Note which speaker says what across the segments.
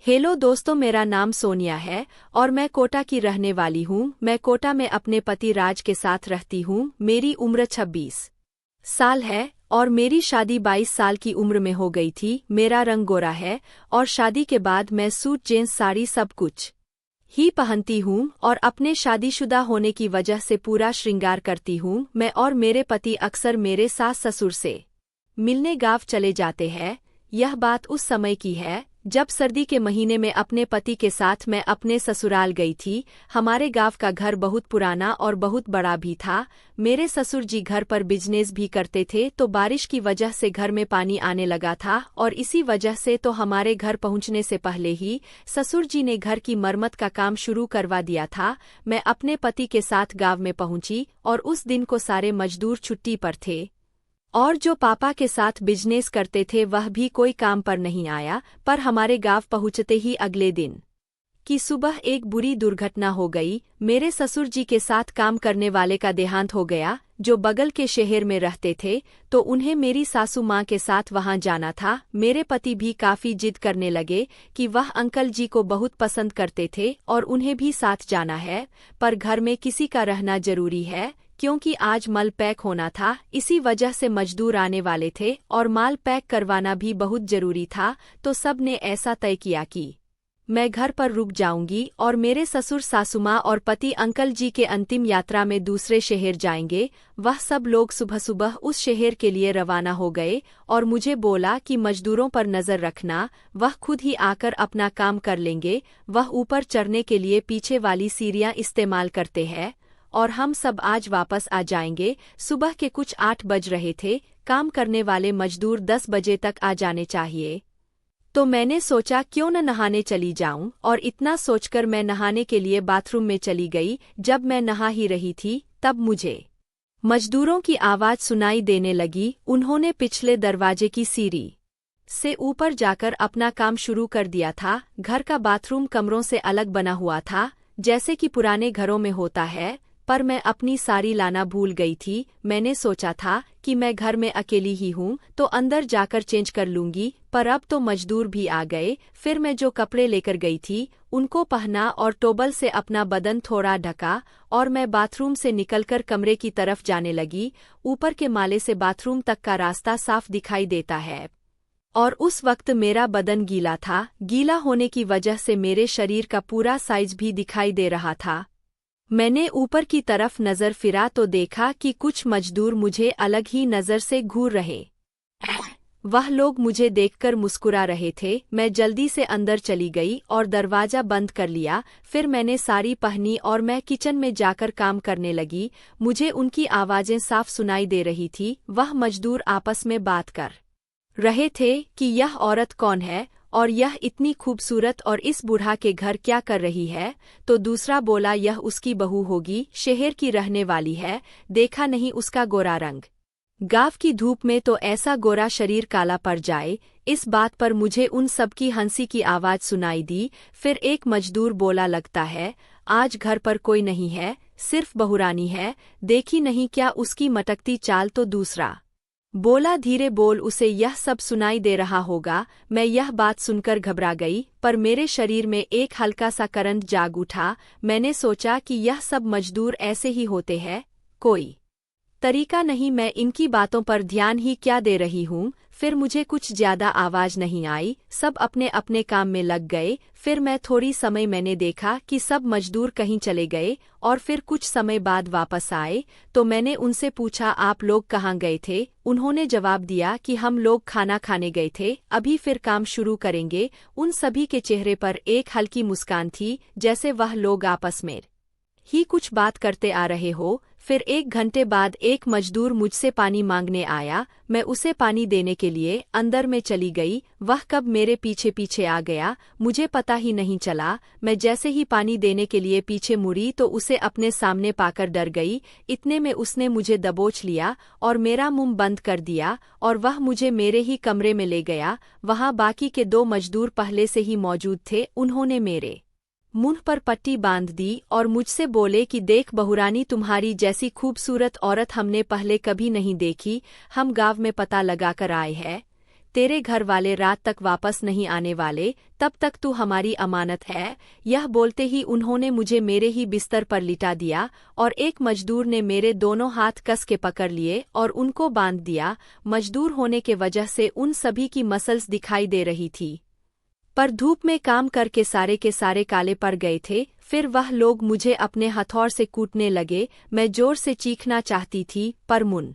Speaker 1: Hello दोस्तों, मेरा नाम सोनिया है और मैं कोटा की रहने वाली हूँ। मैं कोटा में अपने पति राज के साथ रहती हूँ। मेरी उम्र 26 साल है और मेरी शादी 22 साल की उम्र में हो गई थी। मेरा रंग गोरा है और शादी के बाद मैं सूट जींस साड़ी सब कुछ ही पहनती हूँ और अपने शादीशुदा होने की वजह से पूरा श्रृंगार करती हूँ। मैं और मेरे पति अक्सर मेरे सास ससुर से मिलने गाँव चले जाते हैं। यह बात उस समय की है जब सर्दी के महीने में अपने पति के साथ मैं अपने ससुराल गई थी। हमारे गांव का घर बहुत पुराना और बहुत बड़ा भी था। मेरे ससुर जी घर पर बिजनेस भी करते थे, तो बारिश की वजह से घर में पानी आने लगा था और इसी वजह से तो हमारे घर पहुंचने से पहले ही ससुर जी ने घर की मरम्मत का काम शुरू करवा दिया था। मैं अपने पति के साथ गांव में पहुंची और उस दिन को सारे मजदूर छुट्टी पर थे और जो पापा के साथ बिजनेस करते थे वह भी कोई काम पर नहीं आया। पर हमारे गांव पहुंचते ही अगले दिन की सुबह एक बुरी दुर्घटना हो गई। मेरे ससुर जी के साथ काम करने वाले का देहांत हो गया, जो बगल के शहर में रहते थे, तो उन्हें मेरी सासू माँ के साथ वहां जाना था। मेरे पति भी काफी जिद करने लगे कि वह अंकल जी को बहुत पसंद करते थे और उन्हें भी साथ जाना है, पर घर में किसी का रहना जरूरी है क्योंकि आज माल पैक होना था। इसी वजह से मजदूर आने वाले थे और माल पैक करवाना भी बहुत जरूरी था। तो सब ने ऐसा तय किया कि मैं घर पर रुक जाऊंगी और मेरे ससुर सासुमाँ और पति अंकल जी के अंतिम यात्रा में दूसरे शहर जाएंगे। वह सब लोग सुबह सुबह उस शहर के लिए रवाना हो गए और मुझे बोला कि मजदूरों पर नजर रखना, वह खुद ही आकर अपना काम कर लेंगे। वह ऊपर चढ़ने के लिए पीछे वाली सीढ़ियां इस्तेमाल करते हैं और हम सब आज वापस आ जाएंगे। सुबह के कुछ 8 बज रहे थे। काम करने वाले मजदूर 10 बजे तक आ जाने चाहिए। तो मैंने सोचा क्यों न नहाने चली जाऊं और इतना सोचकर मैं नहाने के लिए बाथरूम में चली गई। जब मैं नहा ही रही थी तब मुझे मजदूरों की आवाज सुनाई देने लगी। उन्होंने पिछले दरवाजे की सीढ़ी से ऊपर जाकर अपना काम शुरू कर दिया था। घर का बाथरूम कमरों से अलग बना हुआ था, जैसे कि पुराने घरों में होता है, पर मैं अपनी साड़ी लाना भूल गई थी। मैंने सोचा था कि मैं घर में अकेली ही हूँ तो अंदर जाकर चेंज कर लूंगी, पर अब तो मजदूर भी आ गए। फिर मैं जो कपड़े लेकर गई थी उनको पहना और टॉवल से अपना बदन थोड़ा ढका और मैं बाथरूम से निकलकर कमरे की तरफ जाने लगी। ऊपर के माले से बाथरूम तक का रास्ता साफ दिखाई देता है और उस वक्त मेरा बदन गीला था। गीला होने की वजह से मेरे शरीर का पूरा साइज भी दिखाई दे रहा था। मैंने ऊपर की तरफ नजर फिरा तो देखा कि कुछ मजदूर मुझे अलग ही नजर से घूर रहे। वह लोग मुझे देखकर मुस्कुरा रहे थे। मैं जल्दी से अंदर चली गई और दरवाजा बंद कर लिया। फिर मैंने साड़ी पहनी और मैं किचन में जाकर काम करने लगी। मुझे उनकी आवाजें साफ सुनाई दे रही थी। वह मजदूर आपस में बात कर रहे थे कि यह औरत कौन है और यह इतनी खूबसूरत और इस बूढ़ा के घर क्या कर रही है। तो दूसरा बोला यह उसकी बहू होगी, शहर की रहने वाली है, देखा नहीं उसका गोरा रंग, गाँव की धूप में तो ऐसा गोरा शरीर काला पड़ जाए। इस बात पर मुझे उन सब की हंसी की आवाज सुनाई दी। फिर एक मजदूर बोला लगता है आज घर पर कोई नहीं है, सिर्फ बहुरानी है, देखी नहीं क्या उसकी मटकती चाल। तो दूसरा बोला धीरे बोल, उसे यह सब सुनाई दे रहा होगा। मैं यह बात सुनकर घबरा गई, पर मेरे शरीर में एक हल्का सा करंट जाग उठा। मैंने सोचा कि यह सब मजदूर ऐसे ही होते हैं, कोई तरीका नहीं, मैं इनकी बातों पर ध्यान ही क्या दे रही हूँ। फिर मुझे कुछ ज्यादा आवाज नहीं आई, सब अपने अपने काम में लग गए। फिर मैं थोड़ी समय मैंने देखा कि सब मजदूर कहीं चले गए और फिर कुछ समय बाद वापस आए। तो मैंने उनसे पूछा आप लोग कहाँ गए थे। उन्होंने जवाब दिया कि हम लोग खाना खाने गए थे, अभी फिर काम शुरू करेंगे। उन सभी के चेहरे पर एक हल्की मुस्कान थी, जैसे वह लोग आपस में ही कुछ बात करते आ रहे हो। फिर 1 घंटे बाद एक मजदूर मुझसे पानी मांगने आया। मैं उसे पानी देने के लिए अंदर में चली गई। वह कब मेरे पीछे पीछे आ गया मुझे पता ही नहीं चला। मैं जैसे ही पानी देने के लिए पीछे मुड़ी तो उसे अपने सामने पाकर डर गई। इतने में उसने मुझे दबोच लिया और मेरा मुंह बंद कर दिया और वह मुझे मेरे ही कमरे में ले गया। वहां बाकी के 2 मजदूर पहले से ही मौजूद थे। उन्होंने मेरे मुंह पर पट्टी बांध दी और मुझसे बोले कि देख बहुरानी, तुम्हारी जैसी खूबसूरत औरत हमने पहले कभी नहीं देखी। हम गांव में पता लगाकर आए हैं तेरे घर वाले रात तक वापस नहीं आने वाले, तब तक तू हमारी अमानत है। यह बोलते ही उन्होंने मुझे मेरे ही बिस्तर पर लिटा दिया और एक मजदूर ने मेरे दोनों हाथ कस के पकड़ लिए और उनको बांध दिया। मजदूर होने के वजह से उन सभी की मसल्स दिखाई दे रही थी, पर धूप में काम करके सारे के सारे काले पड़ गए थे। फिर वह लोग मुझे अपने हथौड़ से कूटने लगे। मैं जोर से चीखना चाहती थी पर मुंह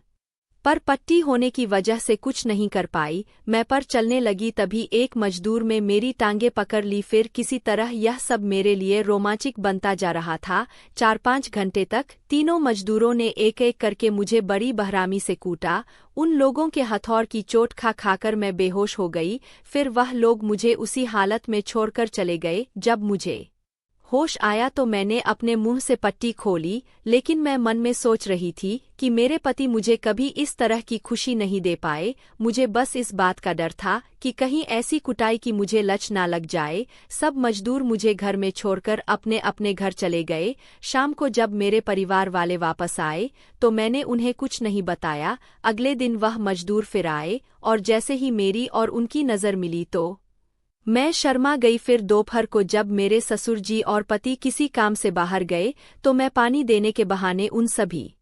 Speaker 1: पर पट्टी होने की वजह से कुछ नहीं कर पाई। मैं पर चलने लगी तभी एक मजदूर में मेरी टांगे पकड़ ली। फिर किसी तरह यह सब मेरे लिए रोमांचिक बनता जा रहा था। 4-5 घंटे तक तीनों मजदूरों ने एक एक करके मुझे बड़ी बहरामी से कूटा। उन लोगों के हथौड़ की चोट खा खाकर मैं बेहोश हो गई। फिर वह लोग मुझे उसी हालत में छोड़कर चले गए। जब मुझे होश आया तो मैंने अपने मुंह से पट्टी खोली, लेकिन मैं मन में सोच रही थी कि मेरे पति मुझे कभी इस तरह की खुशी नहीं दे पाए। मुझे बस इस बात का डर था कि कहीं ऐसी कुटाई की मुझे लच ना लग जाए। सब मजदूर मुझे घर में छोड़कर अपने अपने घर चले गए। शाम को जब मेरे परिवार वाले वापस आए तो मैंने उन्हें कुछ नहीं बताया। अगले दिन वह मजदूर फिर आए और जैसे ही मेरी और उनकी नज़र मिली तो मैं शर्मा गई। फिर दोपहर को जब मेरे ससुर जी और पति किसी काम से बाहर गए तो मैं पानी देने के बहाने उन सभी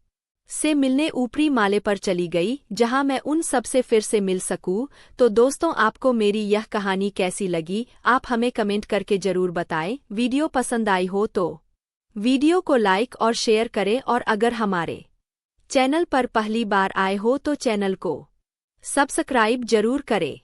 Speaker 1: से मिलने ऊपरी माले पर चली गई, जहां मैं उन सब से फिर से मिल सकूं। तो दोस्तों, आपको मेरी यह कहानी कैसी लगी, आप हमें कमेंट करके जरूर बताएं। वीडियो पसंद आई हो तो वीडियो को लाइक और शेयर करें, और अगर हमारे चैनल पर पहली बार आए हो तो चैनल को सब्सक्राइब जरूर करें।